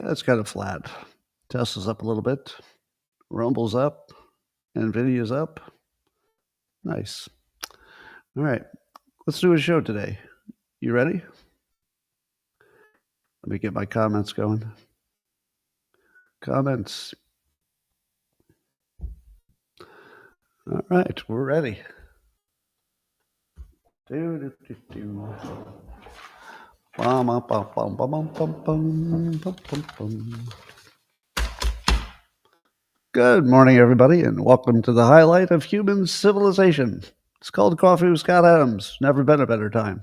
That's kind of flat. Tesla's up a little bit. Rumble's up. NVIDIA's up. Nice. All right. Let's do a show today. You ready? Let me get my comments going. Comments. All right. We're ready. Good morning, everybody, and welcome to the highlight of human civilization. It's called Coffee with Scott Adams. Never been a better time.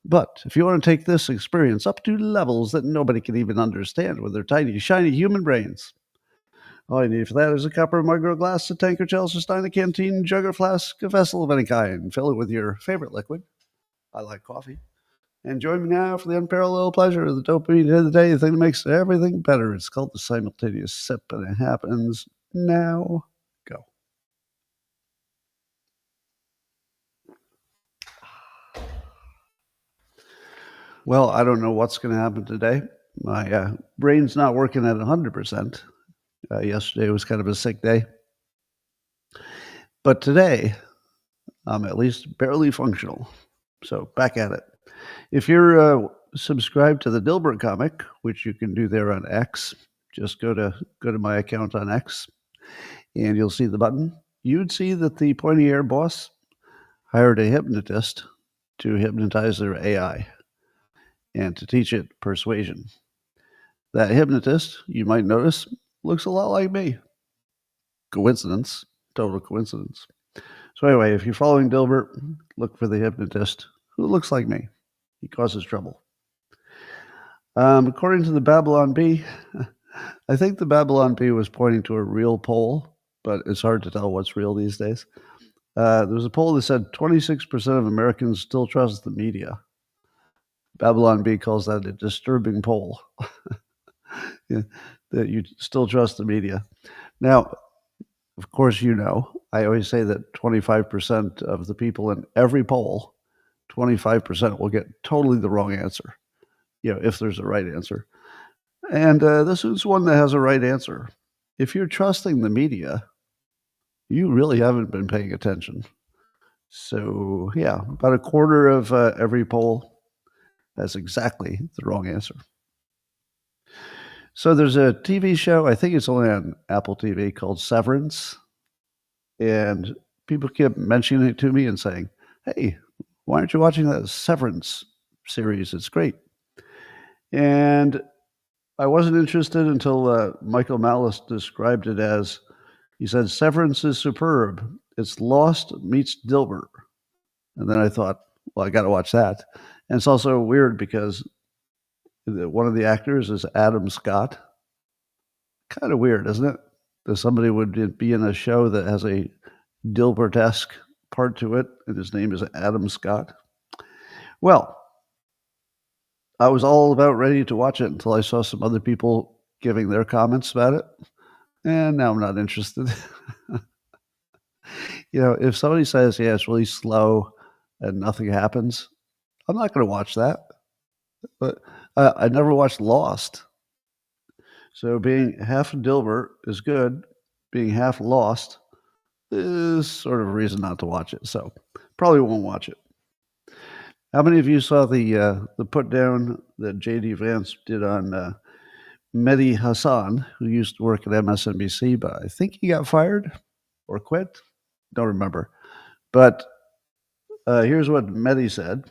But if you want to take this experience up to levels that nobody can even understand with their tiny, shiny human brains, all you need for that is a cup or mug or a glass, a tank or chalice or stein, a canteen, jug or flask, a vessel of any kind. Fill it with your favorite liquid. I like coffee. And join me now for the unparalleled pleasure of the dopamine of the day, the thing that makes everything better. It's called the simultaneous sip, and it happens now. Go. Well, I don't know what's going to happen today. My brain's not working at 100%. Yesterday was kind of a sick day. But today, I'm at least barely functional. So back at it. If you're subscribed to the Dilbert comic, which you can do there on X, just go to my account on X, and you'll see the button. You'd see that the pointy ear boss hired a hypnotist to hypnotize their AI and to teach it persuasion. That hypnotist, you might notice, looks a lot like me. Coincidence, total coincidence. So anyway, if you're following Dilbert, look for the hypnotist who looks like me. He causes trouble. According to the Babylon Bee, I think the Babylon Bee was pointing to a real poll, but it's hard to tell what's real these days. There was a poll that said 26% of Americans still trust the media. Babylon Bee calls that a disturbing poll. Yeah, that you still trust the media. Now, of course, you know, I always say that 25% of the people in every poll, 25% will get totally the wrong answer, if there's a right answer. And this is one that has a right answer. If you're trusting the media, you really haven't been paying attention. So, yeah, about a quarter of every poll has exactly the wrong answer. So there's a TV show, I think it's only on Apple TV, called Severance. And people kept mentioning it to me and saying, hey, why aren't you watching that Severance series? It's great. And I wasn't interested until Michael Malice described it as, he said, Severance is superb. It's Lost meets Dilbert. And then I thought, well, I got to watch that. And it's also weird because one of the actors is Adam Scott. Kind of weird, isn't it? That somebody would be in a show that has a Dilbert-esque part to it, and his name is Adam Scott. Well, I was all about ready to watch it until I saw some other people giving their comments about it, and now I'm not interested. If somebody says, yeah, it's really slow and nothing happens, I'm not going to watch that. But I never watched Lost. So being half Dilbert is good. Being half Lost is sort of a reason not to watch it. So probably won't watch it. How many of you saw the put down that J.D. Vance did on Mehdi Hassan, who used to work at MSNBC, but I think he got fired or quit? Don't remember. But here's what Mehdi said.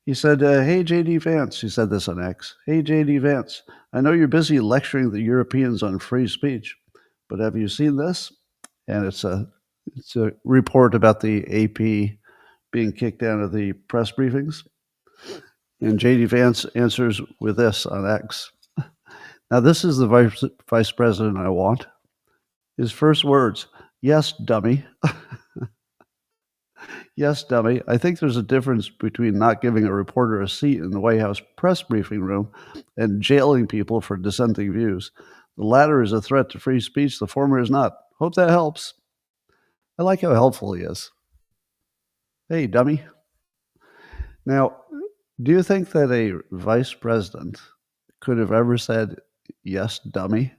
He said, hey, J.D. Vance, he said this on X. Hey, J.D. Vance, I know you're busy lecturing the Europeans on free speech, but have you seen this? And it's a report about the AP being kicked out of the press briefings. And J.D. Vance answers with this on X. Now, this is the vice president I want. His first words, yes, dummy. Yes, dummy. I think there's a difference between not giving a reporter a seat in the White House press briefing room and jailing people for dissenting views. The latter is a threat to free speech. The former is not. Hope that helps. I like how helpful he is. Hey, dummy. Now, do you think that a vice president could have ever said yes, dummy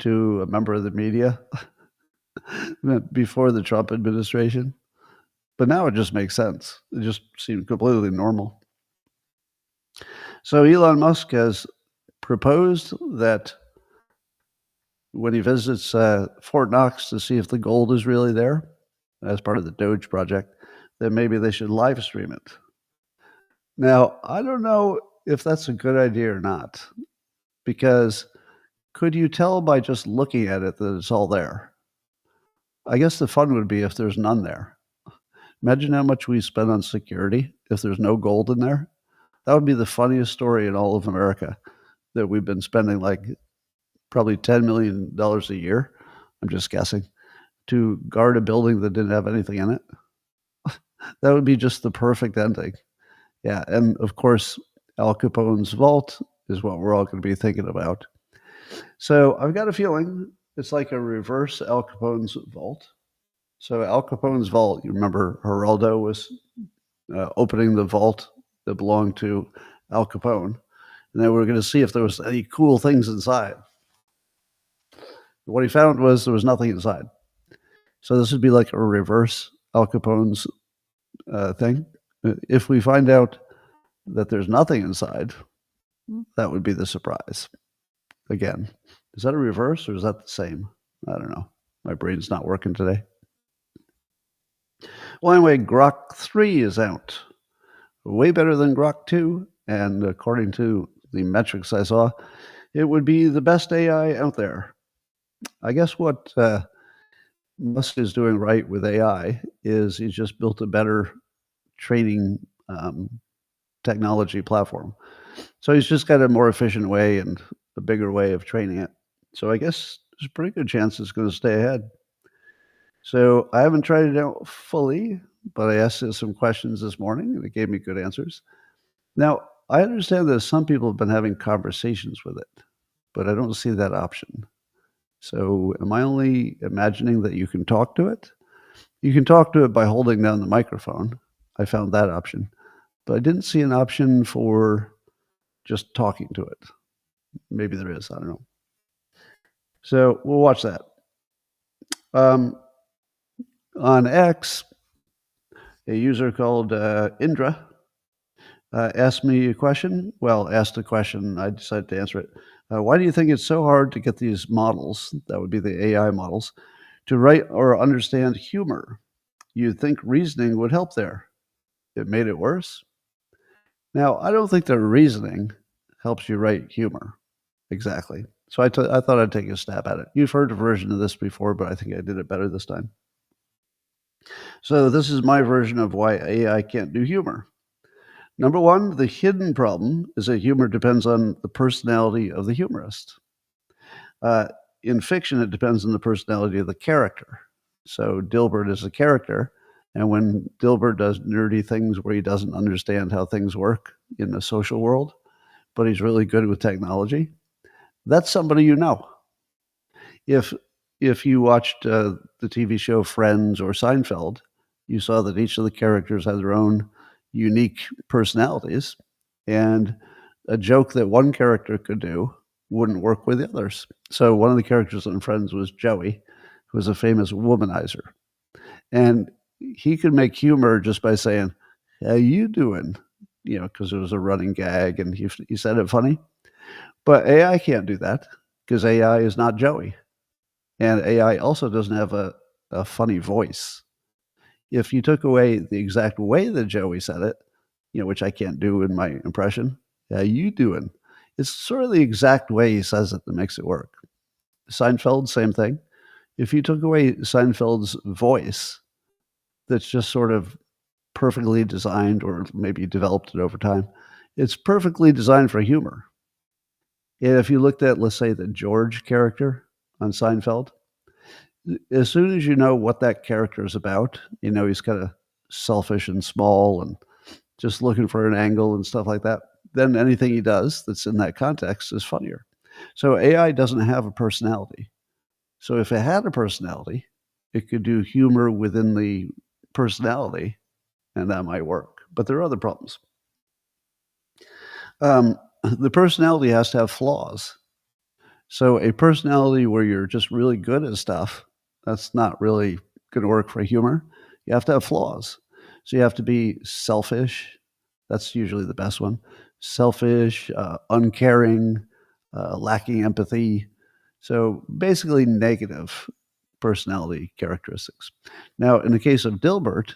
to a member of the media before the Trump administration. But now it just makes sense. It just seemed completely normal. So Elon Musk has proposed that when he visits Fort Knox to see if the gold is really there, as part of the Doge project, then maybe they should live stream it. Now, I don't know if that's a good idea or not, because could you tell by just looking at it that it's all there? I guess the fun would be if there's none there. Imagine how much we spend on security if there's no gold in there. That would be the funniest story in all of America, that we've been spending like probably $10 million a year, I'm just guessing, to guard a building that didn't have anything in it. That would be just the perfect ending. Yeah, and of course, Al Capone's vault is what we're all going to be thinking about. So I've got a feeling it's like a reverse Al Capone's vault. So Al Capone's vault, you remember Geraldo was opening the vault that belonged to Al Capone, and then we were going to see if there was any cool things inside. What he found was there was nothing inside. So this would be like a reverse Al Capone's thing. If we find out that there's nothing inside, that would be the surprise. Again, is that a reverse or is that the same? I don't know. My brain's not working today. Well, anyway, Grok 3 is out. Way better than Grok 2. And according to the metrics I saw, it would be the best AI out there. I guess what Musk is doing right with AI is he's just built a better training technology platform. So he's just got a more efficient way and a bigger way of training it. So I guess there's a pretty good chance it's going to stay ahead. So I haven't tried it out fully, but I asked it some questions this morning and it gave me good answers. Now, I understand that some people have been having conversations with it, but I don't see that option. So am I only imagining that you can talk to it? You can talk to it by holding down the microphone. I found that option, but I didn't see an option for just talking to it. Maybe there is, I don't know. So we'll watch that. On X, a user called Indra asked me a question. Well, asked a question. I decided to answer it. Why do you think it's so hard to get these models, that would be the AI models, to write or understand humor? You'd think reasoning would help there. It made it worse. Now, I don't think that reasoning helps you write humor. Exactly. So I thought I'd take a stab at it. You've heard a version of this before, but I think I did it better this time. So this is my version of why AI can't do humor. Number one, the hidden problem is that humor depends on the personality of the humorist. In fiction, it depends on the personality of the character. So Dilbert is a character, and when Dilbert does nerdy things where he doesn't understand how things work in the social world, but he's really good with technology, that's somebody you know. If you watched the TV show Friends or Seinfeld, you saw that each of the characters had their own unique personalities, and a joke that one character could do wouldn't work with the others. So one of the characters in Friends was Joey, who was a famous womanizer. And he could make humor just by saying, "How you doing?" You know, because it was a running gag and he said it funny. But AI can't do that because AI is not Joey. And AI also doesn't have a funny voice. If you took away the exact way that Joey said it, you know, which I can't do in my impression, "How you doing?" It's sort of the exact way he says it that makes it work. Seinfeld, same thing. If you took away Seinfeld's voice, that's just sort of perfectly designed, or maybe developed it over time, it's perfectly designed for humor. And if you looked at, let's say, the George character on Seinfeld, as soon as you know what that character is about, you know he's kind of selfish and small and just looking for an angle and stuff like that, then anything he does that's in that context is funnier. So AI doesn't have a personality. So if it had a personality, it could do humor within the personality, and that might work. But there are other problems. The personality has to have flaws. So a personality where you're just really good at stuff, that's not really going to work for humor. You have to have flaws. So you have to be selfish. That's usually the best one. Selfish, uncaring, lacking empathy. So basically negative personality characteristics. Now, in the case of Dilbert,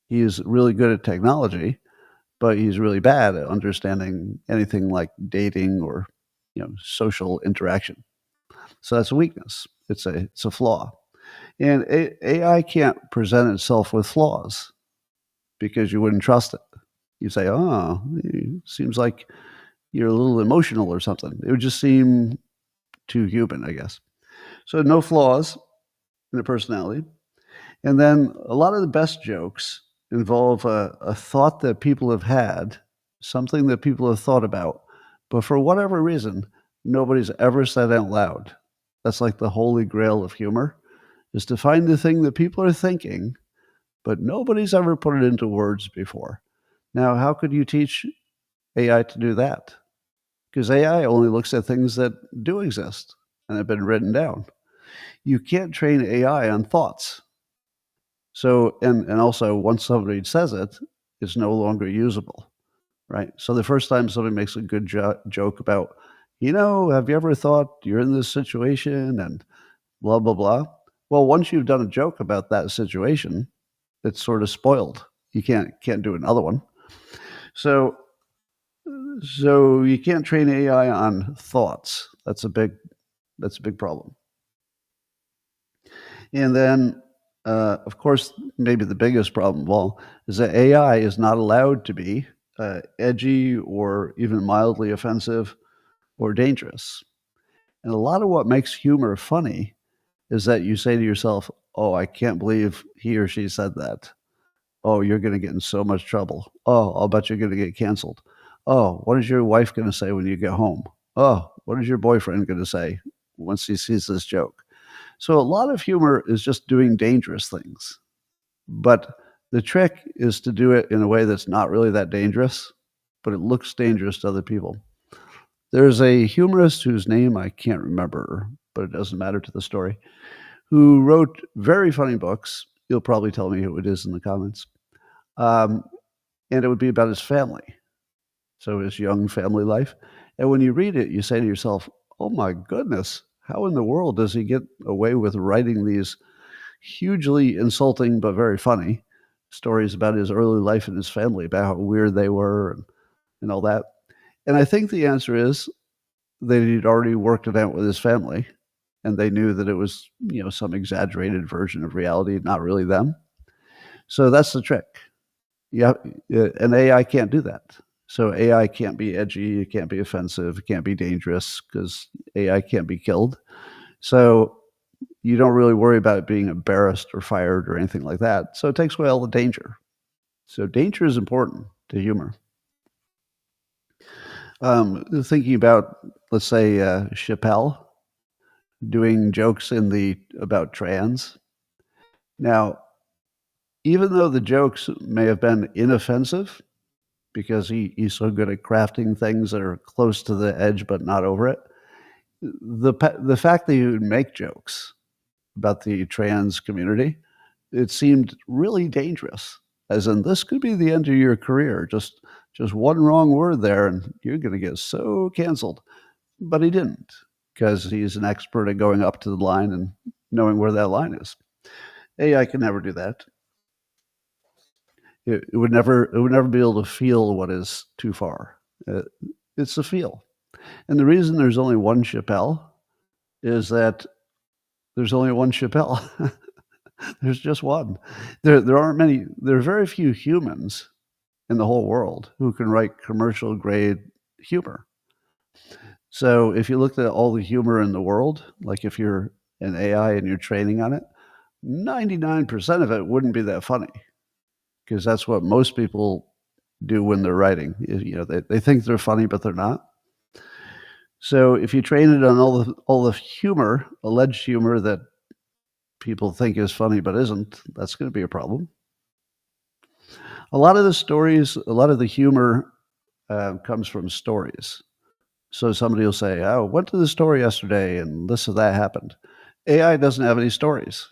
he's really good at technology, but he's really bad at understanding anything like dating or social interaction. So that's a weakness. It's a flaw. And AI can't present itself with flaws because you wouldn't trust it. You say, "Oh, it seems like you're a little emotional or something." It would just seem too human, I guess. So no flaws in the personality. And then a lot of the best jokes involve a thought that people have had, something that people have thought about, but for whatever reason, nobody's ever said out loud. That's like the holy grail of humor, is to find the thing that people are thinking, but nobody's ever put it into words before. Now, how could you teach AI to do that? Because AI only looks at things that do exist and have been written down. You can't train AI on thoughts. So, and also once somebody says it, it's no longer usable, right? So the first time somebody makes a good joke about, have you ever thought you're in this situation and blah, blah, blah. Well, once you've done a joke about that situation, it's sort of spoiled. You can't do another one. So you can't train AI on thoughts. That's a big problem. And then, of course, maybe the biggest problem of all is that AI is not allowed to be edgy or even mildly offensive or dangerous. And a lot of what makes humor funny is that you say to yourself, "Oh, I can't believe he or she said that. Oh, you're going to get in so much trouble. Oh, I'll bet you're going to get canceled. Oh, what is your wife going to say when you get home? Oh, what is your boyfriend going to say once he sees this joke?" So a lot of humor is just doing dangerous things. But the trick is to do it in a way that's not really that dangerous, but it looks dangerous to other people. There's a humorist whose name I can't remember, but it doesn't matter to the story, who wrote very funny books. You'll probably tell me who it is in the comments. And it would be about his family. So his young family life. And when you read it, you say to yourself, "Oh my goodness, how in the world does he get away with writing these hugely insulting but very funny stories about his early life and his family, about how weird they were and all that?" And I think the answer is that he'd already worked it out with his family, and they knew that it was, some exaggerated version of reality, not really them. So that's the trick. Yeah, and AI can't do that. So AI can't be edgy, it can't be offensive, it can't be dangerous because AI can't be killed. So you don't really worry about it being embarrassed or fired or anything like that. So it takes away all the danger. So danger is important to humor. Thinking about, let's say, Chappelle doing jokes about trans. Now, even though the jokes may have been inoffensive, because he's so good at crafting things that are close to the edge but not over it, the fact that he would make jokes about the trans community, it seemed really dangerous. As in, this could be the end of your career. Just one wrong word there, and you're going to get so canceled. But he didn't, because he's an expert at going up to the line and knowing where that line is. AI can never do that. It would never be able to feel what is too far. It's a feel. And the reason there's only one Chappelle is that there's only one Chappelle. There's just one. There aren't many. There are very few humans in the whole world who can write commercial grade humor. So if you looked at all the humor in the world, like if you're an AI and you're training on it, 99% of it wouldn't be that funny, because that's what most people do when they're writing. They think they're funny, but they're not. So if you train it on all the humor, alleged humor that people think is funny but isn't, that's going to be a problem. A lot of the humor comes from stories. So somebody will say, "Oh, went to the store yesterday and this or that happened." AI doesn't have any stories.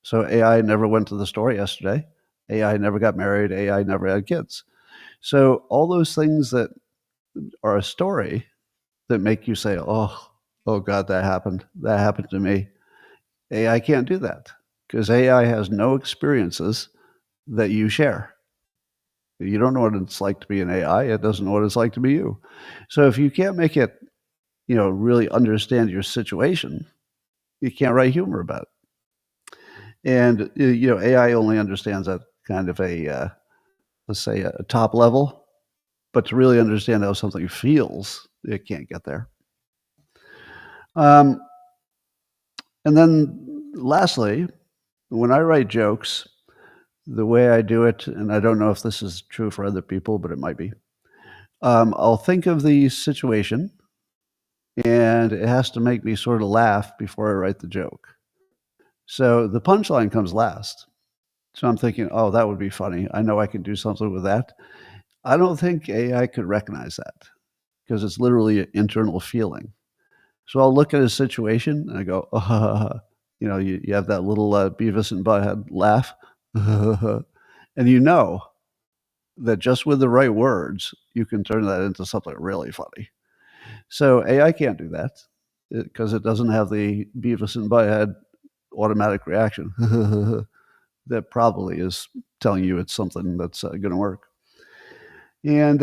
So AI never went to the store yesterday. AI never got married. AI never had kids. So all those things that are a story that make you say, oh God, that happened. That happened to me. AI can't do that because AI has no experiences that you share. You don't know what it's like to be an AI. It doesn't know what it's like to be you. So if you can't make it, really understand your situation, you can't write humor about it. And AI only understands at kind of let's say a top level, but to really understand how something feels, it can't get there. Um, and then lastly, when I write jokes, the way I do it, and I don't know if this is true for other people, but it might be. I'll think of the situation, and it has to make me sort of laugh before I write the joke. So the punchline comes last. So I'm thinking, oh, that would be funny. I know I can do something with that. I don't think AI could recognize that because it's literally an internal feeling. So I'll look at a situation and I go, you have that little Beavis and Butthead laugh. And you know that just with the right words, you can turn that into something really funny. So AI can't do that because it doesn't have the Beavis and Butthead automatic reaction that probably is telling you it's something that's going to work. And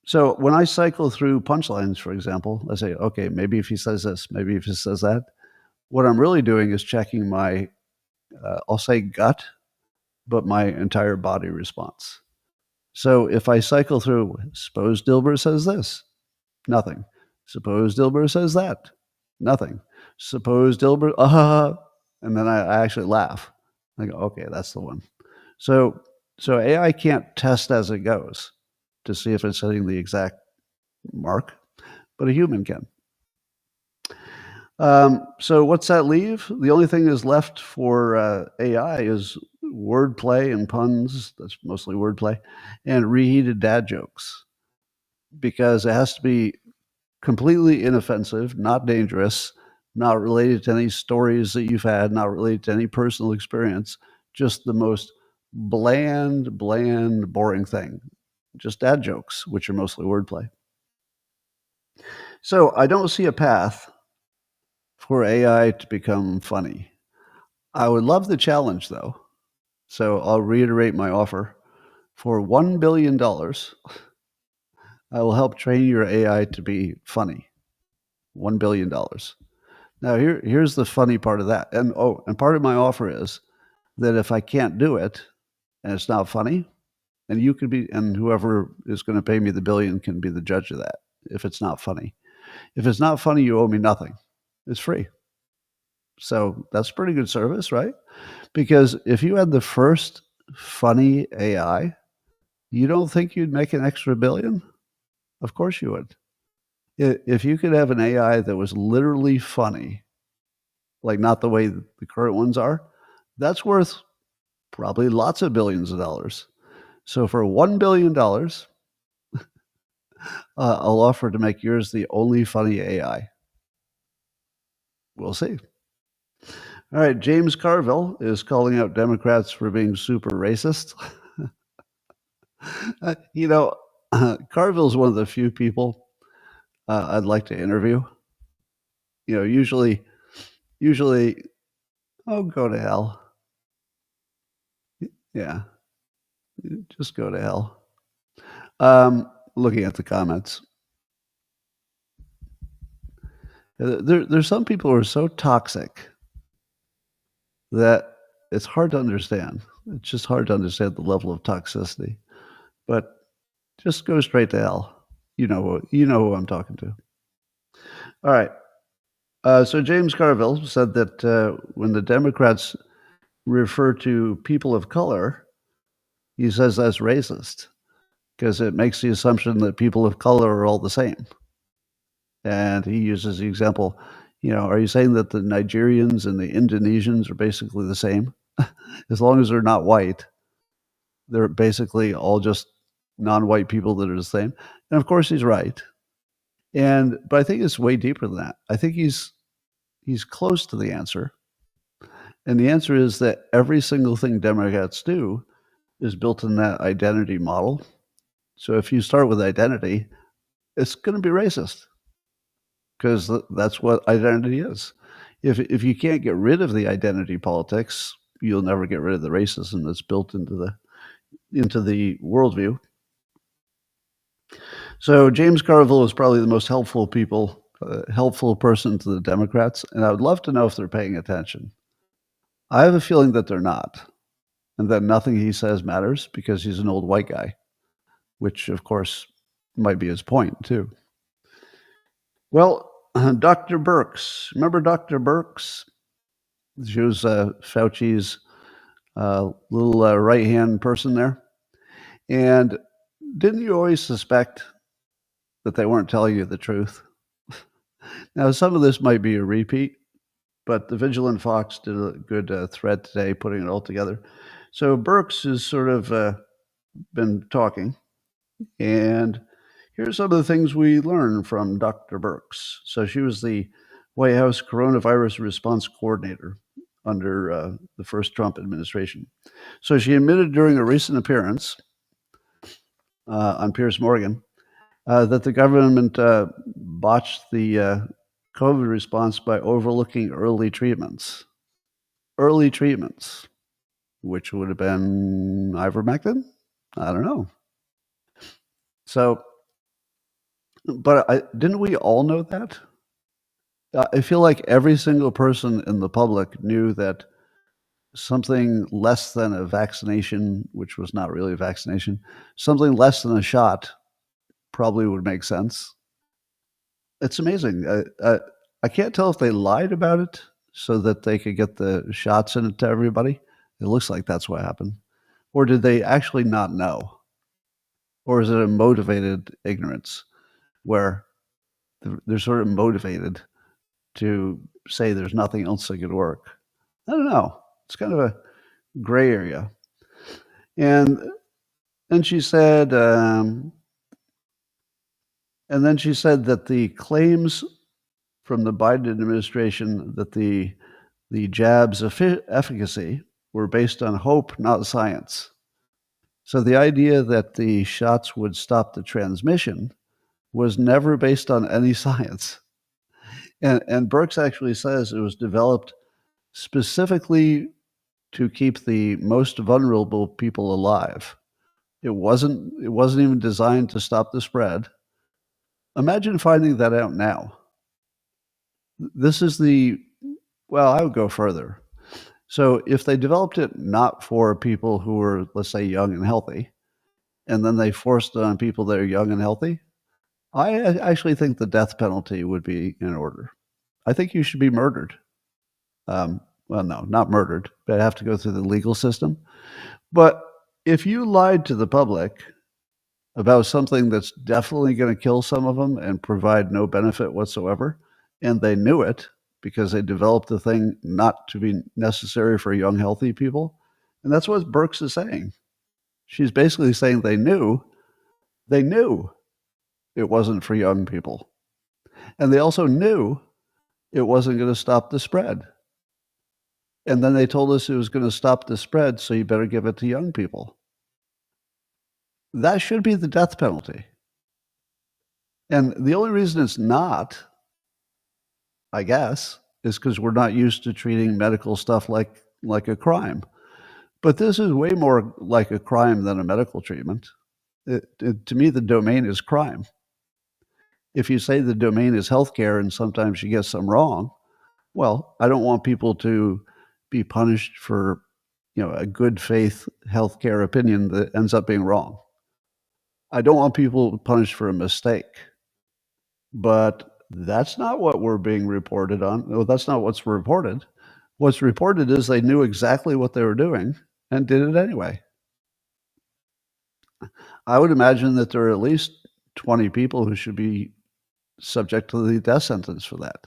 so when I cycle through punchlines, for example, I say, okay, maybe if he says this, maybe if he says that, what I'm really doing is checking my, I'll say gut, but my entire body response. So if I cycle through, suppose Dilbert says this, nothing. Suppose Dilbert says that, nothing. Suppose Dilbert, and then I actually laugh. I go, okay, that's the one. So AI can't test as it goes to see if it's hitting the exact mark, but a human can. So what's that leave? The only thing that's left for AI is wordplay and puns. That's mostly wordplay, and reheated dad jokes, because it has to be completely inoffensive, not dangerous, not related to any stories that you've had, not related to any personal experience, just the most bland, boring thing. Just dad jokes, which are mostly wordplay. So I don't see a path for AI to become funny. I would love the challenge, though. So I'll reiterate my offer. For $1 billion, I will help train your AI to be funny. $1 billion. Now, here's the funny part of that. And part of my offer is that if I can't do it and it's not funny, and you could be, and whoever is going to pay me the billion can be the judge of that if it's not funny. If it's not funny, you owe me nothing. It's free. So that's pretty good service, right? Because if you had the first funny AI, you don't think you'd make an extra billion? Of course you would. If you could have an AI that was literally funny, like not the way the current ones are, that's worth probably lots of billions of dollars. So for $1 billion, I'll offer to make yours the only funny AI. We'll see. All right, James Carville is calling out Democrats for being super racist. Carville's one of the few people I'd like to interview. Usually, oh, go to hell. Yeah, just go to hell. Looking at the comments, there's some people who are so toxic that it's hard to understand. It's just hard to understand the level of toxicity. But just go straight to hell. You know who I'm talking to. All right. So James Carville said that when the Democrats refer to people of color, he says that's racist because it makes the assumption that people of color are all the same. And he uses the example, are you saying that the Nigerians and the Indonesians are basically the same? As long as they're not white, they're basically all just non-white people that are the same. And of course he's right. But I think it's way deeper than that. I think he's close to the answer. And the answer is that every single thing Democrats do is built in that identity model. So if you start with identity, it's going to be racist because that's what identity is. If you can't get rid of the identity politics, you'll never get rid of the racism that's built into the worldview. So James Carville is probably the most helpful person to the Democrats, and I would love to know if they're paying attention. I have a feeling that they're not, and that nothing he says matters because he's an old white guy, which of course might be his point too. Well, Dr. Birx, remember Dr. Birx? She was Fauci's little right-hand person there. And didn't you always suspect that they weren't telling you the truth? Now, some of this might be a repeat, but the Vigilant Fox did a good thread today putting it all together. So Birx has sort of been talking, and here's some of the things we learned from Dr. Birx. So she was the White House coronavirus response coordinator under the first Trump administration. So she admitted during a recent appearance on Piers Morgan that the government botched the COVID response by overlooking early treatments, which would have been ivermectin? I don't know. So, but didn't we all know that? I feel like every single person in the public knew that something less than a vaccination, which was not really a vaccination, something less than a shot probably would make sense. It's amazing. I can't tell if they lied about it so that they could get the shots in it to everybody. It looks like that's what happened. Or did they actually not know? Or is it a motivated ignorance where they're sort of motivated to say there's nothing else that could work? I don't know. It's kind of a gray area. And then she said, that the claims from the Biden administration that the jab's efficacy were based on hope, not science. So the idea that the shots would stop the transmission was never based on any science. And Birx actually says it was developed specifically to keep the most vulnerable people alive. It wasn't even designed to stop the spread. Imagine finding that out now. This is I would go further. So if they developed it not for people who were, let's say, young and healthy, and then they forced it on people that are young and healthy, I actually think the death penalty would be in order. I think you should be murdered. Well, no, not murdered, but have to go through the legal system. But if you lied to the public about something that's definitely going to kill some of them and provide no benefit whatsoever, and they knew it because they developed the thing not to be necessary for young, healthy people, and that's what Birx is saying. She's basically saying they knew it wasn't for young people. And they also knew it wasn't going to stop the spread. And then they told us it was going to stop the spread, so you better give it to young people. That should be the death penalty. And the only reason it's not, I guess, is because we're not used to treating medical stuff like a crime. But this is way more like a crime than a medical treatment. To me, the domain is crime. If you say the domain is healthcare and sometimes you get some wrong, well, I don't want people to be punished for, a good faith healthcare opinion that ends up being wrong. I don't want people punished for a mistake. But that's not what we're being reported on. No, that's not what's reported. What's reported is they knew exactly what they were doing and did it anyway. I would imagine that there are at least 20 people who should be subject to the death sentence for that.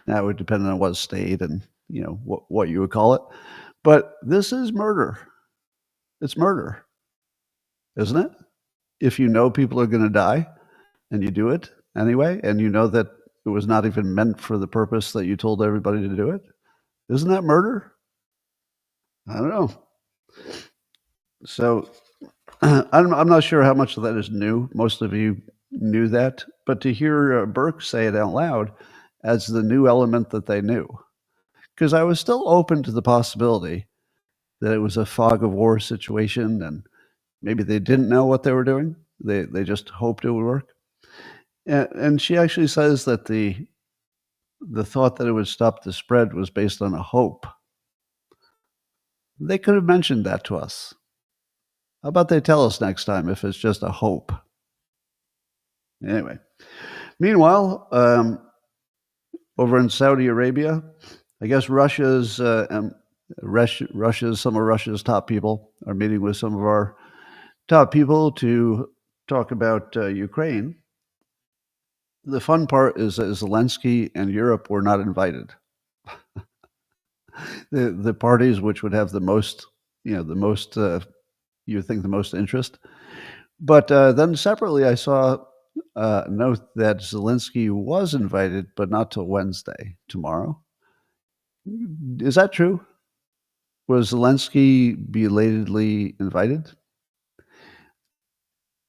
Now, it would depend on what state and, what you would call it. But this is murder. It's murder, isn't it? If you know people are going to die and you do it, anyway, and you know that it was not even meant for the purpose that you told everybody to do it? Isn't that murder? I don't know. So I'm not sure how much of that is new. Most of you knew that, but to hear Burke say it out loud adds the new element that they knew. Because I was still open to the possibility that it was a fog of war situation and maybe they didn't know what they were doing. They just hoped it would work. And she actually says that the thought that it would stop the spread was based on a hope. They could have mentioned that to us. How about they tell us next time if it's just a hope? Anyway, meanwhile, over in Saudi Arabia, I guess some of Russia's top people are meeting with some of our top people to talk about Ukraine. The fun part is that Zelensky and Europe were not invited. The parties which would have the most you would think the most interest. But then separately, I saw a note that Zelensky was invited, but not till Wednesday, tomorrow. Is that true? Was Zelensky belatedly invited?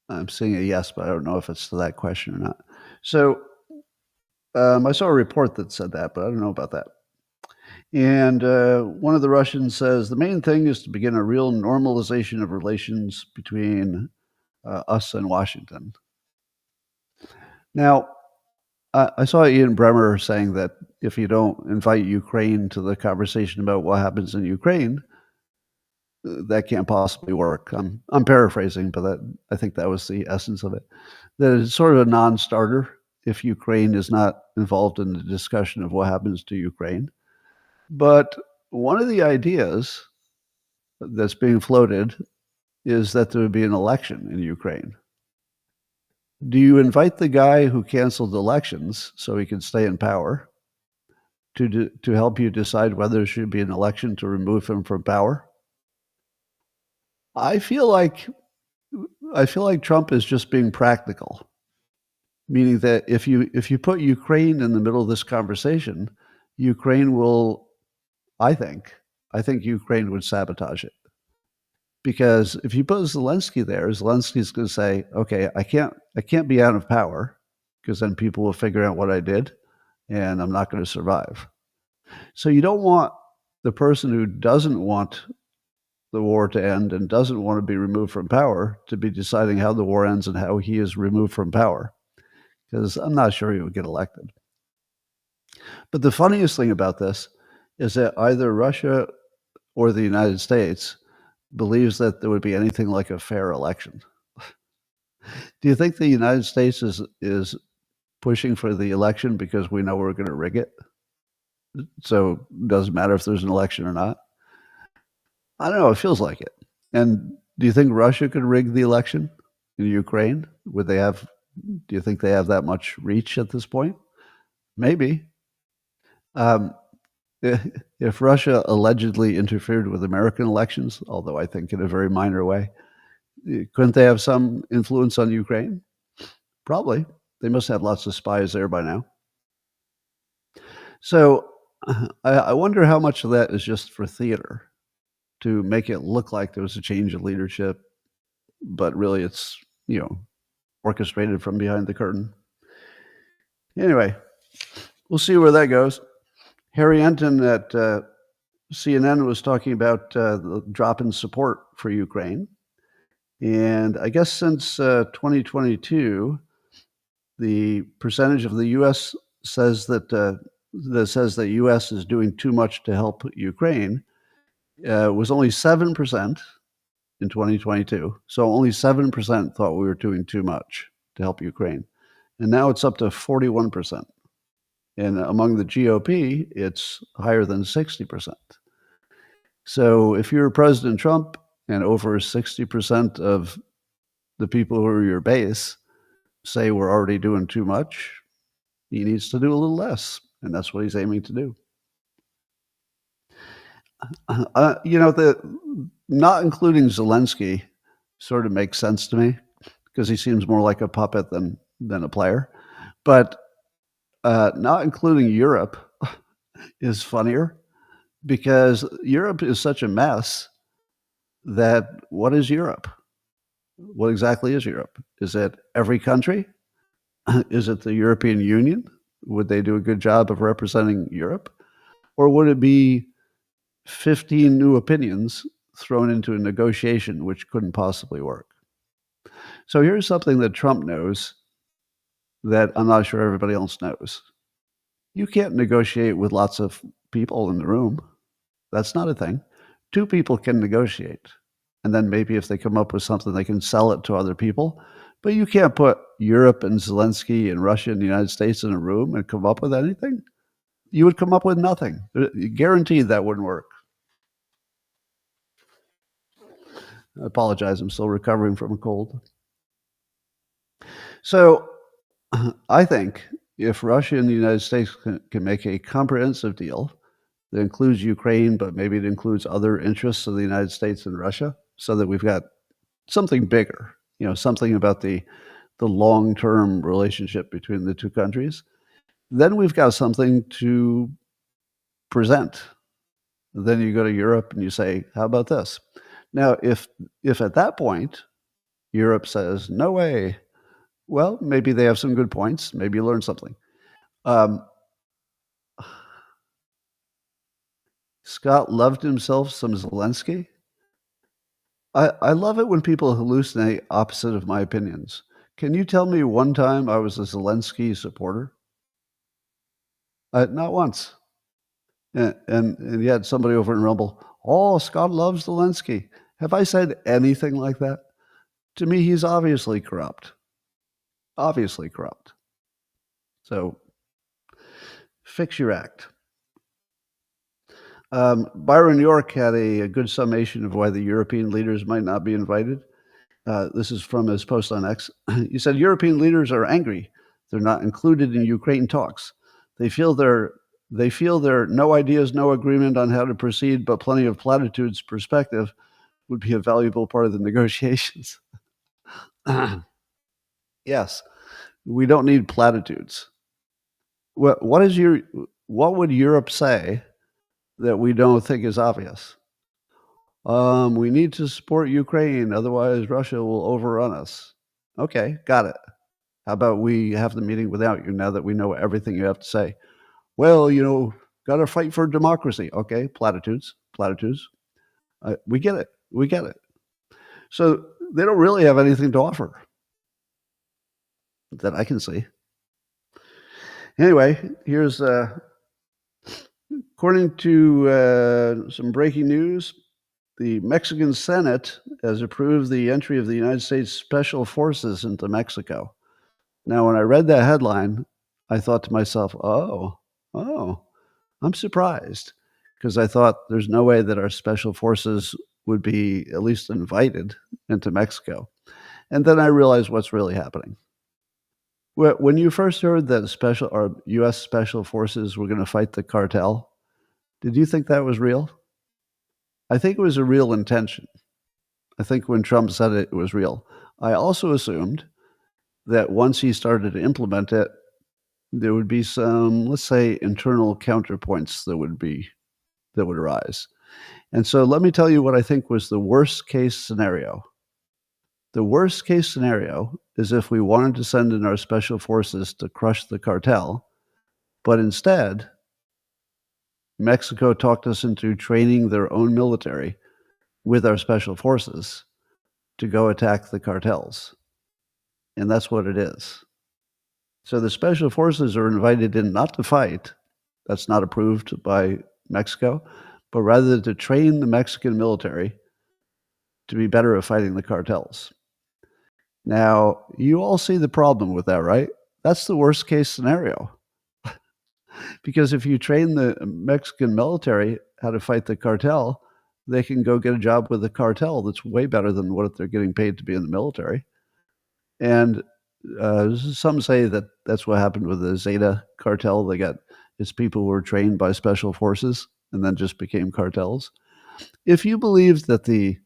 I'm saying a yes, but I don't know if it's to that question or not. So I saw a report that said that, but I don't know about that. And one of the Russians says, the main thing is to begin a real normalization of relations between us and Washington. Now, I saw Ian Bremmer saying that if you don't invite Ukraine to the conversation about what happens in Ukraine, that can't possibly work. I'm paraphrasing, but I think that was the essence of it. That it's sort of a non-starter if Ukraine is not involved in the discussion of what happens to Ukraine. But one of the ideas that's being floated is that there would be an election in Ukraine. Do you invite the guy who canceled elections so he can stay in power to help you decide whether there should be an election to remove him from power? I feel like Trump is just being practical, meaning that if you put Ukraine in the middle of this conversation, Ukraine will, I think Ukraine would sabotage it. Because if you put Zelensky there, Zelensky's going to say, okay, I can't be out of power because then people will figure out what I did and I'm not going to survive. So you don't want the person who doesn't want the war to end and doesn't want to be removed from power to be deciding how the war ends and how he is removed from power, because I'm not sure he would get elected. But the funniest thing about this is that either Russia or the United States believes that there would be anything like a fair election. Do you think the United States is pushing for the election because we know we're going to rig it? So it doesn't matter if there's an election or not? I don't know. It feels like it. And do you think Russia could rig the election in Ukraine? Do you think they have that much reach at this point? Maybe. If Russia allegedly interfered with American elections, although I think in a very minor way, couldn't they have some influence on Ukraine? Probably. They must have lots of spies there by now. So I wonder how much of that is just for theater, to make it look like there was a change of leadership, but really it's, orchestrated from behind the curtain. Anyway, we'll see where that goes. Harry Enton at CNN was talking about the drop in support for Ukraine. And I guess since 2022, the percentage of the U.S. says that U.S. is doing too much to help Ukraine was only 7% in 2022. So only 7% thought we were doing too much to help Ukraine. And now it's up to 41%. And among the GOP, it's higher than 60%. So if you're President Trump and over 60% of the people who are your base say we're already doing too much, he needs to do a little less. And that's what he's aiming to do. Not including Zelensky sort of makes sense to me because he seems more like a puppet than a player. But not including Europe is funnier because Europe is such a mess that what is Europe? What exactly is Europe? Is it every country? Is it the European Union? Would they do a good job of representing Europe? Or would it be 15 new opinions thrown into a negotiation which couldn't possibly work? So here's something that Trump knows that I'm not sure everybody else knows. You can't negotiate with lots of people in the room. That's not a thing. Two people can negotiate. And then maybe if they come up with something, they can sell it to other people. But you can't put Europe and Zelensky and Russia and the United States in a room and come up with anything. You would come up with nothing. Guaranteed that wouldn't work. I apologize. I'm still recovering from a cold. So I think if Russia and the United States can make a comprehensive deal that includes Ukraine, but maybe it includes other interests of the United States and Russia, so that we've got something bigger, something about the long-term relationship between the two countries, then we've got something to present. Then you go to Europe and you say, how about this? Now, if at that point Europe says, no way, well, maybe they have some good points. Maybe you learn something. Scott loved himself some Zelensky. I love it when people hallucinate opposite of my opinions. Can you tell me one time I was a Zelensky supporter? Not once. And yet somebody over in Rumble, oh, Scott loves Zelensky. Have I said anything like that? To me, he's obviously corrupt. Obviously corrupt. So fix your act. Byron York had a good summation of why the European leaders might not be invited. This is from his post on X. He said, European leaders are angry. They're not included in Ukraine talks. They feel there are no ideas, no agreement on how to proceed, but plenty of platitudes perspective would be a valuable part of the negotiations. Yes, we don't need platitudes. What would Europe say that we don't think is obvious? We need to support Ukraine, otherwise Russia will overrun us. Okay, got it. How about we have the meeting without you now that we know everything you have to say? Well, got to fight for democracy. Okay, platitudes. We get it. So they don't really have anything to offer that I can see. Anyway, here's according to some breaking news, the Mexican Senate has approved the entry of the United States Special Forces into Mexico. Now, when I read that headline, I thought to myself, oh, I'm surprised, because I thought there's no way that our special forces would be at least invited into Mexico. And then I realized what's really happening. When you first heard that U.S. special forces were going to fight the cartel, did you think that was real? I think it was a real intention. I think when Trump said it, it was real. I also assumed that once he started to implement it, there would be some, let's say, internal counterpoints that would arise. And so let me tell you what I think was the worst case scenario. The worst case scenario is if we wanted to send in our special forces to crush the cartel, but instead, Mexico talked us into training their own military with our special forces to go attack the cartels. And that's what it is. So the special forces are invited in not to fight. That's not approved by Mexico, but rather to train the Mexican military to be better at fighting the cartels. Now, you all see the problem with that, right? That's the worst case scenario. Because if you train the Mexican military how to fight the cartel, they can go get a job with the cartel that's way better than what they're getting paid to be in the military. And some say that that's what happened with the Zeta cartel. They got its people who were trained by special forces and then just became cartels. If you believed that the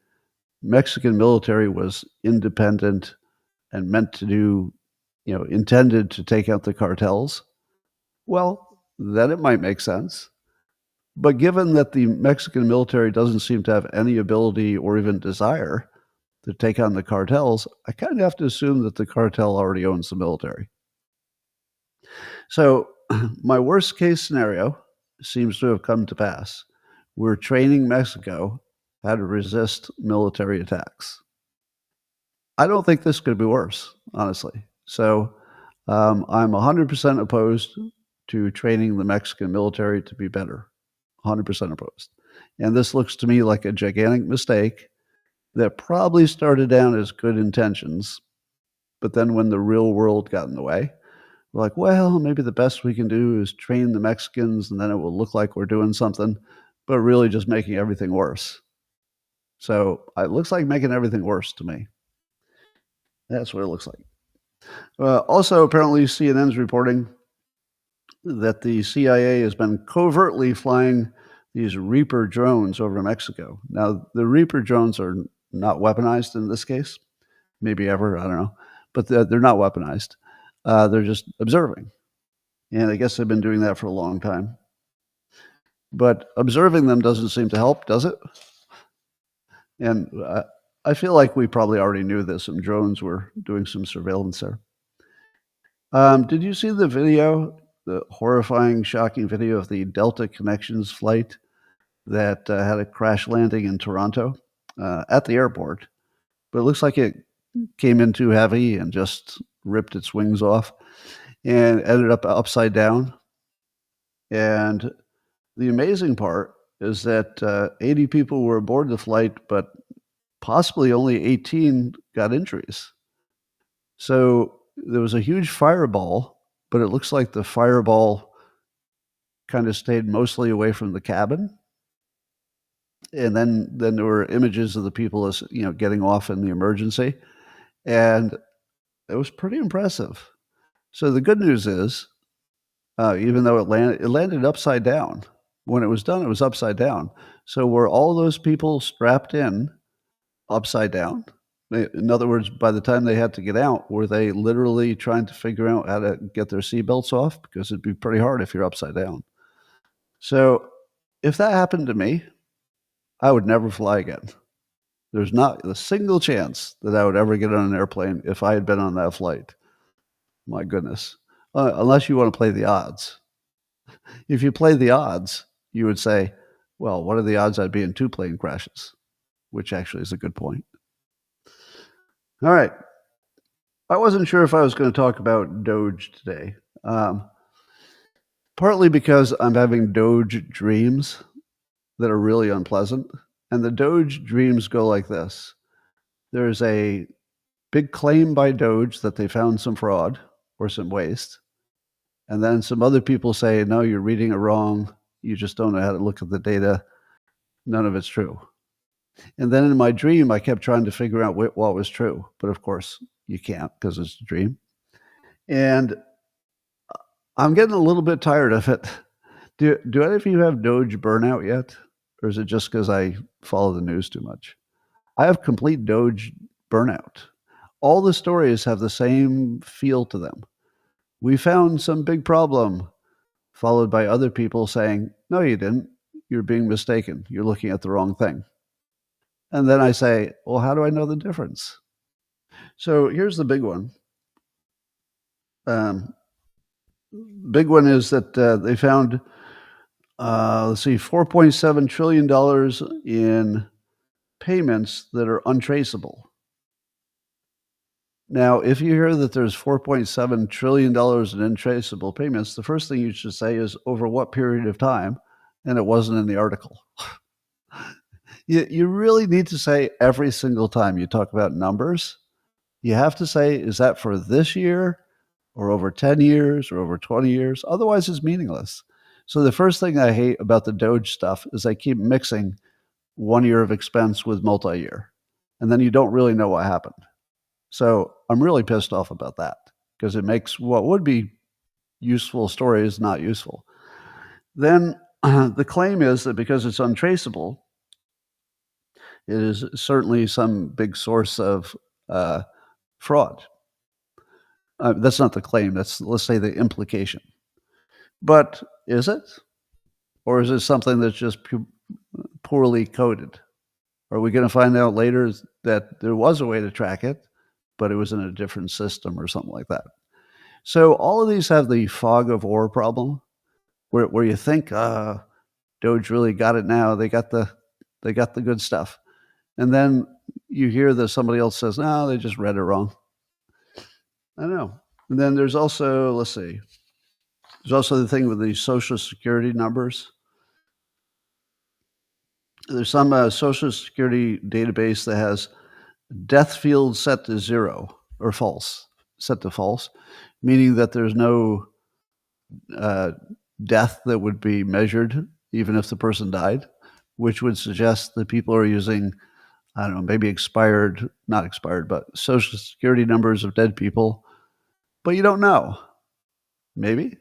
Mexican military was independent and meant to do intended to take out the cartels, well, then it might make sense. But given that the Mexican military doesn't seem to have any ability or even desire to take on the cartels, I kind of have to assume that the cartel already owns the military. So, my worst case scenario seems to have come to pass. We're training Mexico how to resist military attacks. I don't think this could be worse, honestly. So, I'm 100% opposed to training the Mexican military to be better. 100% opposed. And this looks to me like a gigantic mistake that probably started down as good intentions, but then when the real world got in the way, we're like, well, maybe the best we can do is train the Mexicans and then it will look like we're doing something, but really just making everything worse. So it looks like making everything worse to me. That's what it looks like. Also, apparently, CNN's reporting that the CIA has been covertly flying these Reaper drones over Mexico. Now, the Reaper drones are not weaponized in this case, maybe ever, I don't know, but they're not weaponized. They're just observing. And I guess they've been doing that for a long time. But observing them doesn't seem to help, does it? And I feel like we probably already knew this, and drones were doing some surveillance there. Did you see the video, the horrifying, shocking video of the Delta Connections flight that had a crash landing in Toronto at the airport? But it looks like it came in too heavy and just ripped its wings off and ended up upside down. And the amazing part is that 80 people were aboard the flight, but possibly only 18 got injuries. So there was a huge fireball, but it looks like the fireball kind of stayed mostly away from the cabin. And then there were images of the people as getting off in the emergency, and it was pretty impressive. So the good news is, even though it landed upside down. When it was done, it was upside down. So were all those people strapped in upside down? In other words, by the time they had to get out, were they literally trying to figure out how to get their seatbelts off? Because it'd be pretty hard if you're upside down. So if that happened to me, I would never fly again. There's not a single chance that I would ever get on an airplane if I had been on that flight. My goodness. Unless you want to play the odds. If you play the odds, you would say, well, what are the odds I'd be in 2 plane crashes? Which actually is a good point. All right. I wasn't sure if I was going to talk about Doge today. Partly because I'm having Doge dreams that are really unpleasant. And the Doge dreams go like this. There's a big claim by Doge that they found some fraud or some waste. And then some other people say, no, you're reading it wrong. You just don't know how to look at the data. None of it's true. And then in my dream, I kept trying to figure out what was true. But of course, you can't because it's a dream. And I'm getting a little bit tired of it. Do any of you have Doge burnout yet? Or is it just because I follow the news too much? I have complete Doge burnout. All the stories have the same feel to them. We found some big problem, followed by other people saying, no, you didn't. You're being mistaken. You're looking at the wrong thing. And then I say, well, how do I know the difference? So here's the big one. Big one is that they found, $4.7 trillion in payments that are untraceable. Now, if you hear that there's $4.7 trillion in untraceable payments, the first thing you should say is over what period of time, and it wasn't in the article. You really need to say every single time you talk about numbers, you have to say, is that for this year or over 10 years or over 20 years? Otherwise, it's meaningless. So the first thing I hate about the Doge stuff is they keep mixing 1 year of expense with multi-year, and then you don't really know what happened. So I'm really pissed off about that because it makes what would be useful stories not useful. Then the claim is that because it's untraceable, it is certainly some big source of fraud. That's not the claim, that's, let's say, the implication. But is it? Or is it something that's just poorly coded? Are we gonna find out later that there was a way to track it, but it was in a different system or something like that? So all of these have the fog of war problem where you think, Doge really got it now. They got the good stuff. And then you hear that somebody else says, "No, they just read it wrong." I don't know. And then there's also, let's see, there's also the thing with the Social Security numbers. There's some Social Security database that has death field set to 0 or false, set to false, meaning that there's no death that would be measured even if the person died, which would suggest that people are using, I don't know, maybe not expired, but Social Security numbers of dead people. But you don't know. Maybe.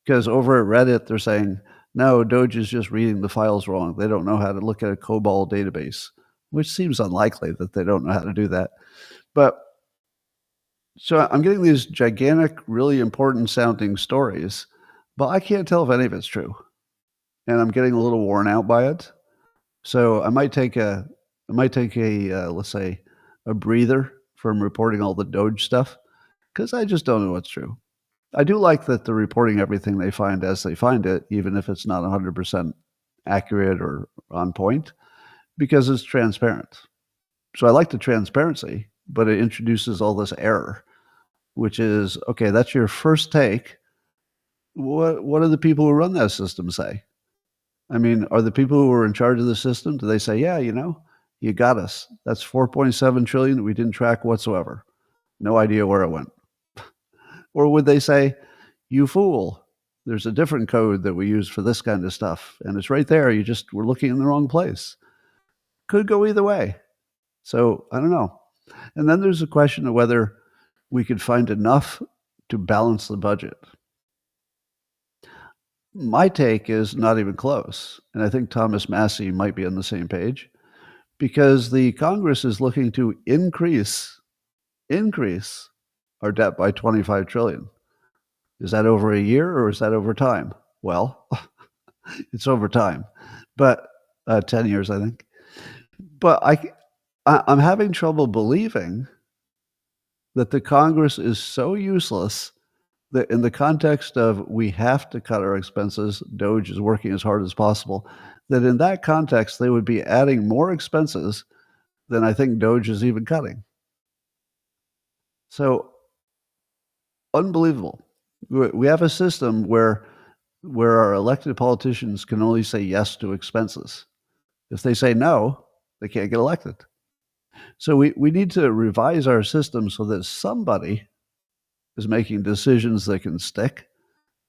Because over at Reddit, they're saying, no, Doge is just reading the files wrong. They don't know how to look at a COBOL database, which seems unlikely that they don't know how to do that. But so I'm getting these gigantic, really important sounding stories, but I can't tell if any of it's true. And I'm getting a little worn out by it. So I might take a let's say, a breather from reporting all the Doge stuff, because I just don't know what's true. I do like that they're reporting everything they find as they find it, even if it's not 100% accurate or on point, because it's transparent. So I like the transparency, but it introduces all this error, which is, okay, that's your first take. What do the people who run that system say? I mean, are the people who are in charge of the system, do they say, yeah, you got us. That's 4.7 trillion that we didn't track whatsoever. No idea where it went. Or would they say, you fool, there's a different code that we use for this kind of stuff, and it's right there. You just were looking in the wrong place. Could go either way. So I don't know. And then there's a question of whether we could find enough to balance the budget. My take is not even close. And I think Thomas Massey might be on the same page, because the Congress is looking to increase our debt by 25 trillion. Is that over a year or is that over time? Well, it's over time, but 10 years, I think. But I'm having trouble believing that the Congress is so useless that in the context of we have to cut our expenses, Doge is working as hard as possible, that in that context, they would be adding more expenses than I think Doge is even cutting. So unbelievable. We have a system where our elected politicians can only say yes to expenses. If they say no, they can't get elected. So we need to revise our system so that somebody is making decisions that can stick,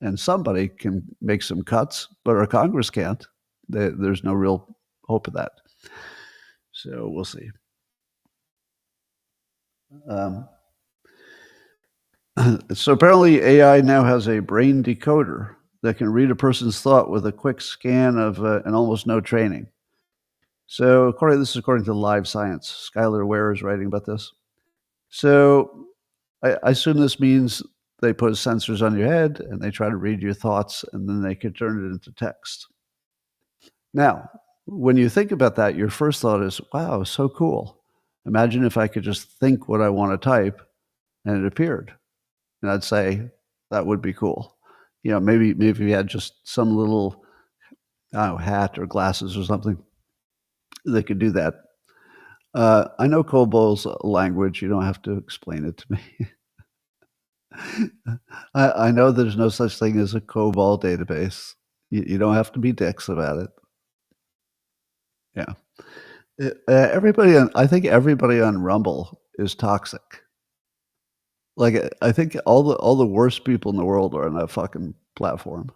and somebody can make some cuts, but our Congress can't. There's no real hope of that. So we'll see. So apparently AI now has a brain decoder that can read a person's thought with a quick scan of and almost no training. So this is according to Live Science. Skylar Ware is writing about this. So I assume this means they put sensors on your head and they try to read your thoughts, and then they can turn it into text. Now, when you think about that, your first thought is, wow, so cool. Imagine if I could just think what I want to type and it appeared. And I'd say, that would be cool. Maybe if you had just some little, hat or glasses or something that could do that. I know COBOL's language. You don't have to explain it to me. I know there's no such thing as a COBOL database. You don't have to be dicks about it. Yeah. I think everybody on Rumble is toxic. Like, I think all the worst people in the world are on that fucking platform.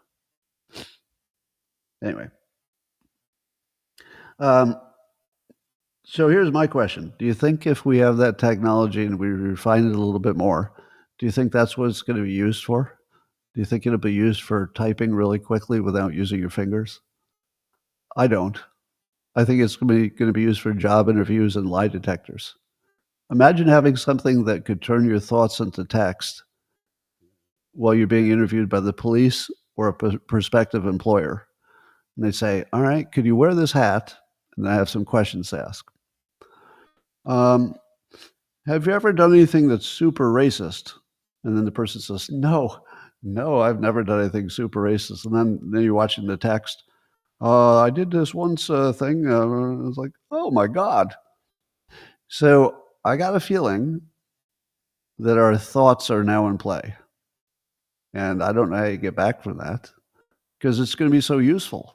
Anyway. So here's my question. Do you think if we have that technology and we refine it a little bit more, do you think that's what it's going to be used for? Do you think it'll be used for typing really quickly without using your fingers? I don't. I think it's going to be used for job interviews and lie detectors. Imagine having something that could turn your thoughts into text while you're being interviewed by the police or a prospective employer. And they say, all right, could you wear this hat? And I have some questions to ask. Um, have you ever done anything that's super racist? And then the person says, no, I've never done anything super racist. And then you're watching the text. I did this once thing. I was like, oh my God. So I got a feeling that our thoughts are now in play. And I don't know how you get back from that because it's going to be so useful.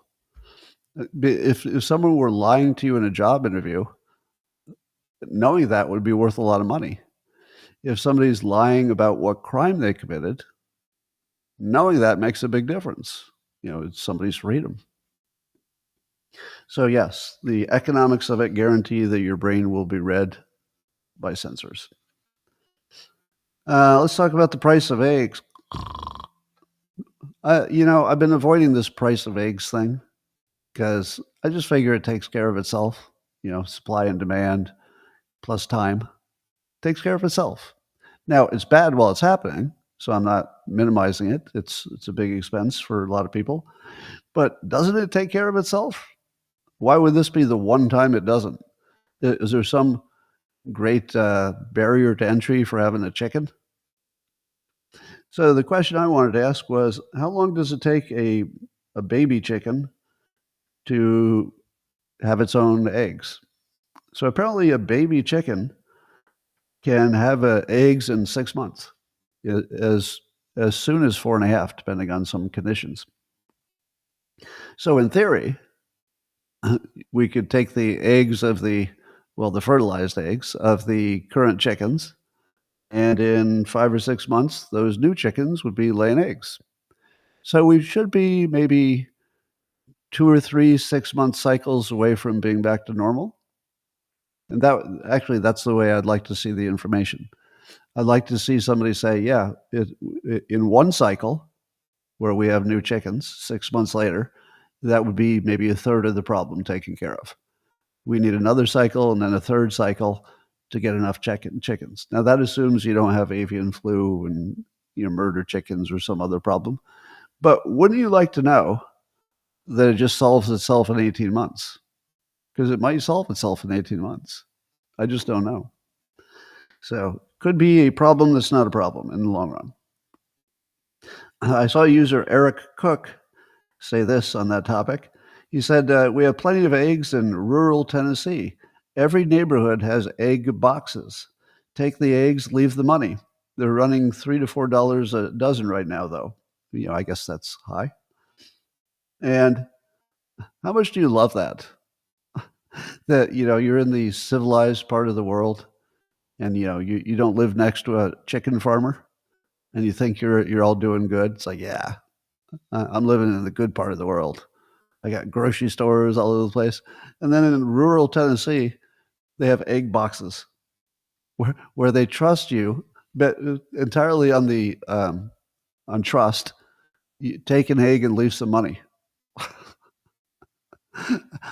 If someone were lying to you in a job interview, knowing that would be worth a lot of money. If somebody's lying about what crime they committed, knowing that makes a big difference. It's somebody's freedom. So yes, the economics of it guarantee that your brain will be read by sensors. Let's talk about the price of eggs. I've been avoiding this price of eggs thing because I just figure it takes care of itself. Supply and demand plus time takes care of itself. Now, it's bad while it's happening, so I'm not minimizing it. It's a big expense for a lot of people. But doesn't it take care of itself? Why would this be the one time it doesn't? Is there some great barrier to entry for having a chicken? So the question I wanted to ask was, how long does it take a baby chicken to have its own eggs? So apparently a baby chicken can have eggs in 6 months, as soon as 4.5, depending on some conditions. So in theory, we could take the eggs of the fertilized eggs of the current chickens, and in 5 or 6 months, those new chickens would be laying eggs. So we should be maybe 2 or 3 6-month cycles away from being back to normal. And that's the way I'd like to see the information. I'd like to see somebody say, yeah, in one cycle where we have new chickens 6 months later, that would be maybe a third of the problem taken care of. We need another cycle and then a third cycle to get enough chickens. Now that assumes you don't have avian flu and murder chickens or some other problem. But wouldn't you like to know that it just solves itself in 18 months? Because it might solve itself in 18 months. I just don't know. So could be a problem that's not a problem in the long run. I saw user Eric Cook say this on that topic. He said, we have plenty of eggs in rural Tennessee. Every neighborhood has egg boxes. Take the eggs, leave the money. They're running $3 to $4 a dozen right now, though. I guess that's high. And how much do you love that? That, you're in the civilized part of the world and, you don't live next to a chicken farmer and you think you're all doing good. It's like, yeah, I'm living in the good part of the world. I got grocery stores all over the place. And then in rural Tennessee, they have egg boxes where they trust you, but entirely on trust. You take an egg and leave some money.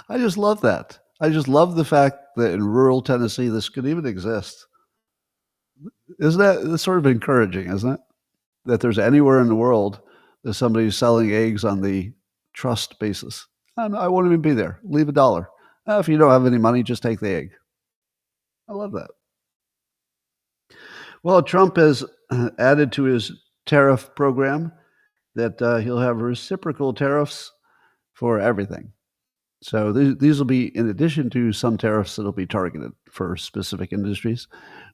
I just love that. I just love the fact that in rural Tennessee, this could even exist. That's sort of encouraging, isn't it? That there's anywhere in the world that somebody's selling eggs on the trust basis. I won't even be there. Leave $1. If you don't have any money, just take the egg. I love that. Well, Trump has added to his tariff program that he'll have reciprocal tariffs for everything. So these will be in addition to some tariffs that will be targeted for specific industries.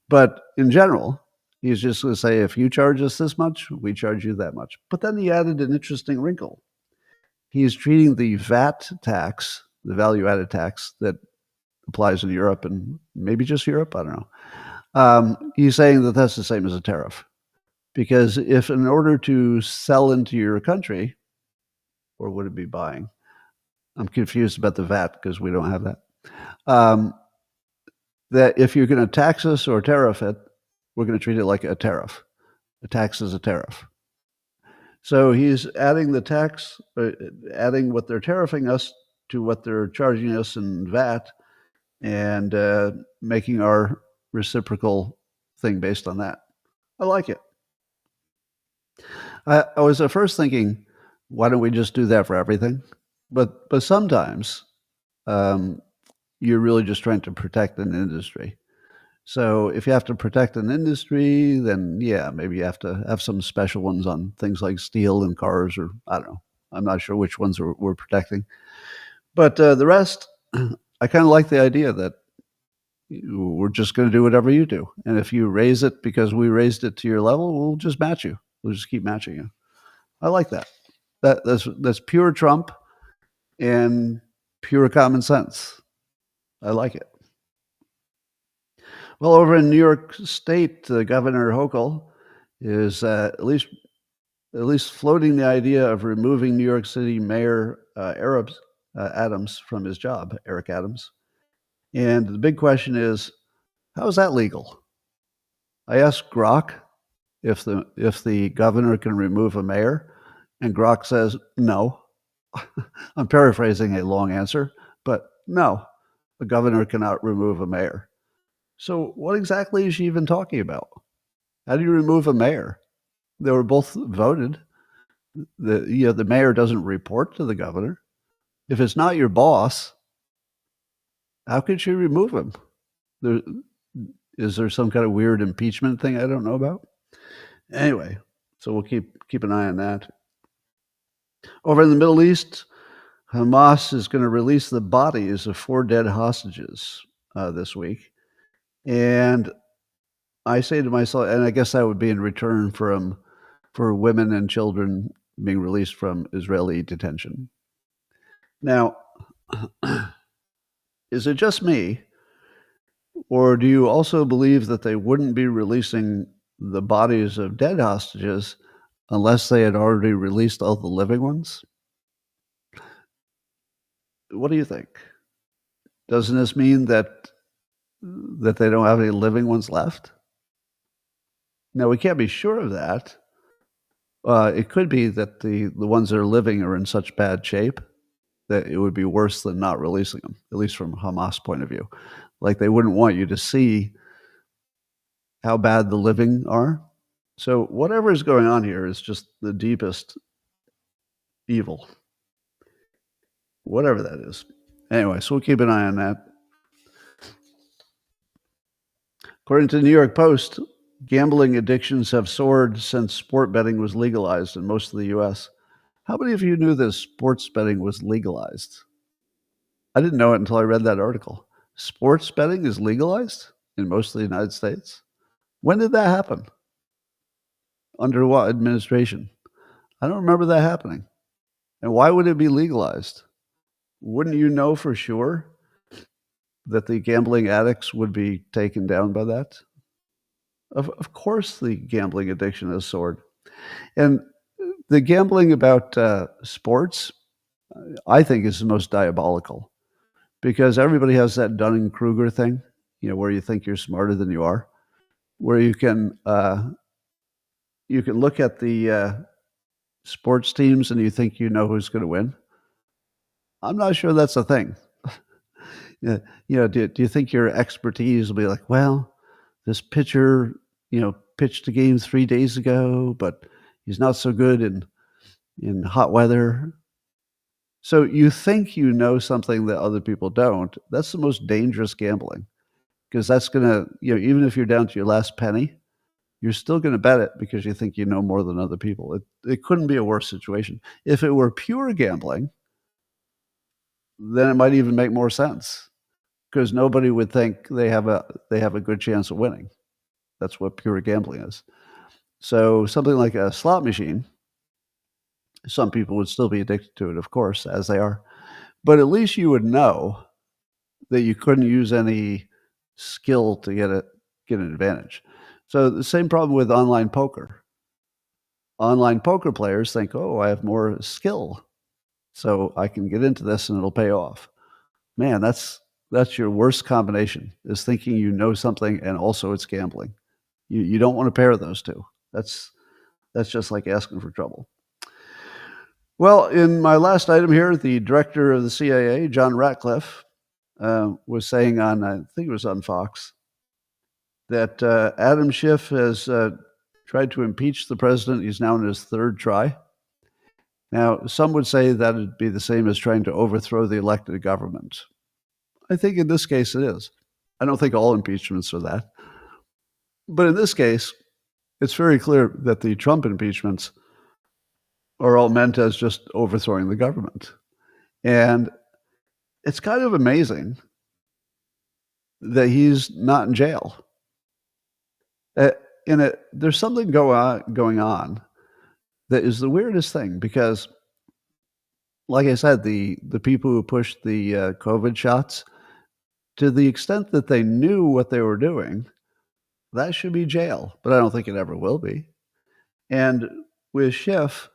But in general, he's just going to say, if you charge us this much, we charge you that much. But then he added an interesting wrinkle. He's treating the VAT tax, the value-added tax that applies in Europe and maybe just Europe, I don't know. He's saying that that's the same as a tariff. Because if in order to sell into your country, or would it be buying? I'm confused about the VAT because we don't have that. That if you're going to tax us or tariff it, we're going to treat it like a tariff. A tax is a tariff. So he's adding the tax, adding what they're tariffing us to what they're charging us in VAT, and making our reciprocal thing based on that. I like it. I was at first thinking, why don't we just do that for everything? But sometimes you're really just trying to protect an industry. So if you have to protect an industry, then yeah, maybe you have to have some special ones on things like steel and cars, or I don't know. I'm not sure which ones we're protecting. But the rest, I kind of like the idea that we're just going to do whatever you do. And if you raise it because we raised it to your level, we'll just match you. We'll just keep matching you. I like that. That's pure Trump and pure common sense. I like it. Well, over in New York State, Governor Hochul is at least floating the idea of removing New York City Mayor Adams from his job, Eric Adams. And the big question is, how is that legal? I asked Grok if the governor can remove a mayor, and Grok says no. I'm paraphrasing a long answer, but no, the governor cannot remove a mayor. So what exactly is she even talking about? How do you remove a mayor? They were both voted. The mayor doesn't report to the governor. If it's not your boss, how could she remove him? Is there some kind of weird impeachment thing I don't know about? Anyway, so we'll keep an eye on that. Over in the Middle East, Hamas is going to release the bodies of 4 dead hostages this week. And I say to myself, and I guess that would be in return for women and children being released from Israeli detention. Now, is it just me, or do you also believe that they wouldn't be releasing the bodies of dead hostages unless they had already released all the living ones? What do you think? Doesn't this mean that they don't have any living ones left? Now, we can't be sure of that. It could be that the ones that are living are in such bad shape that it would be worse than not releasing them, at least from Hamas' point of view. Like, they wouldn't want you to see how bad the living are. So whatever is going on here is just the deepest evil, whatever that is. Anyway, so we'll keep an eye on that. According to the New York Post, gambling addictions have soared since sport betting was legalized in most of the U.S. How many of you knew that sports betting was legalized? I didn't know it until I read that article. Sports betting is legalized in most of the United States? When did that happen? Under what administration? I don't remember that happening. And why would it be legalized? Wouldn't you know for sure that the gambling addicts would be taken down by that? Of course the gambling addiction has soared. And the gambling about sports, I think, is the most diabolical, because everybody has that Dunning-Kruger thing, where you think you're smarter than you are, where you can look at the sports teams and you think you know who's going to win. I'm not sure that's a thing. Do you think your expertise will be like, well, this pitcher, pitched a game 3 days ago, but he's not so good in hot weather. So you think you know something that other people don't. That's the most dangerous gambling, because that's going to, even if you're down to your last penny, you're still going to bet it because you think you know more than other people. It couldn't be a worse situation. If it were pure gambling, then it might even make more sense, because nobody would think they have a good chance of winning. That's what pure gambling is. So something like a slot machine, some people would still be addicted to it, of course, as they are. But at least you would know that you couldn't use any skill to get an advantage. So the same problem with online poker. Online poker players think, oh, I have more skill, so I can get into this and it'll pay off. Man, that's your worst combination, is thinking you know something and also it's gambling. You don't want to pair those two. That's just like asking for trouble. Well, in my last item here, the director of the CIA, John Ratcliffe, was saying on, I think it was on Fox, that Adam Schiff has tried to impeach the president. He's now in his third try. Now, some would say that it'd be the same as trying to overthrow the elected government. I think in this case it is. I don't think all impeachments are that. But in this case, it's very clear that the Trump impeachments are all meant as just overthrowing the government. And it's kind of amazing that he's not in jail. There's something going on that is the weirdest thing because, like I said, the people who pushed the COVID shots, to the extent that they knew what they were doing, that should be jail, but I don't think it ever will be. And with Schiff,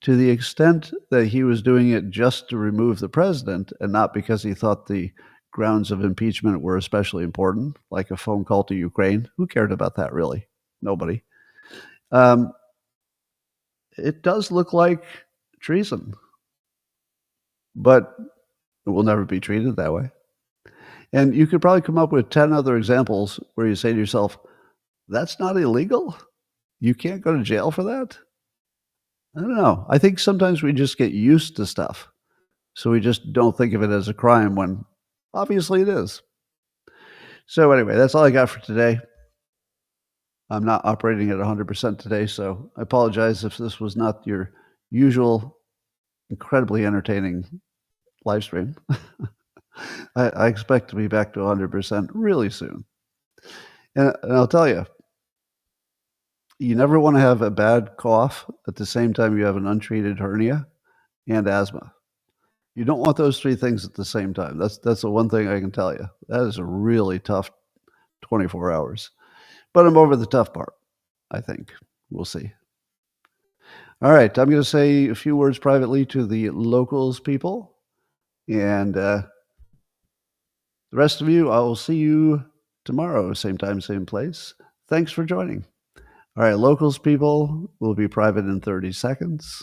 to the extent that he was doing it just to remove the president and not because he thought the grounds of impeachment were especially important, like a phone call to Ukraine. Who cared about that, really? Nobody. It does look like treason, but it will never be treated that way. And you could probably come up with 10 other examples where you say to yourself, that's not illegal? You can't go to jail for that? I don't know. I think sometimes we just get used to stuff. So we just don't think of it as a crime when obviously it is. So anyway, that's all I got for today. I'm not operating at 100% today, so I apologize if this was not your usual incredibly entertaining live stream. I expect to be back to 100% really soon. And I'll tell you, you never want to have a bad cough at the same time you have an untreated hernia and asthma. You don't want those three things at the same time. That's the one thing I can tell you. That is a really tough 24 hours. But I'm over the tough part, I think. We'll see. All right, I'm going to say a few words privately to the locals people. And the rest of you, I will see you tomorrow, same time, same place. Thanks for joining. All right, locals people will be private in 30 seconds.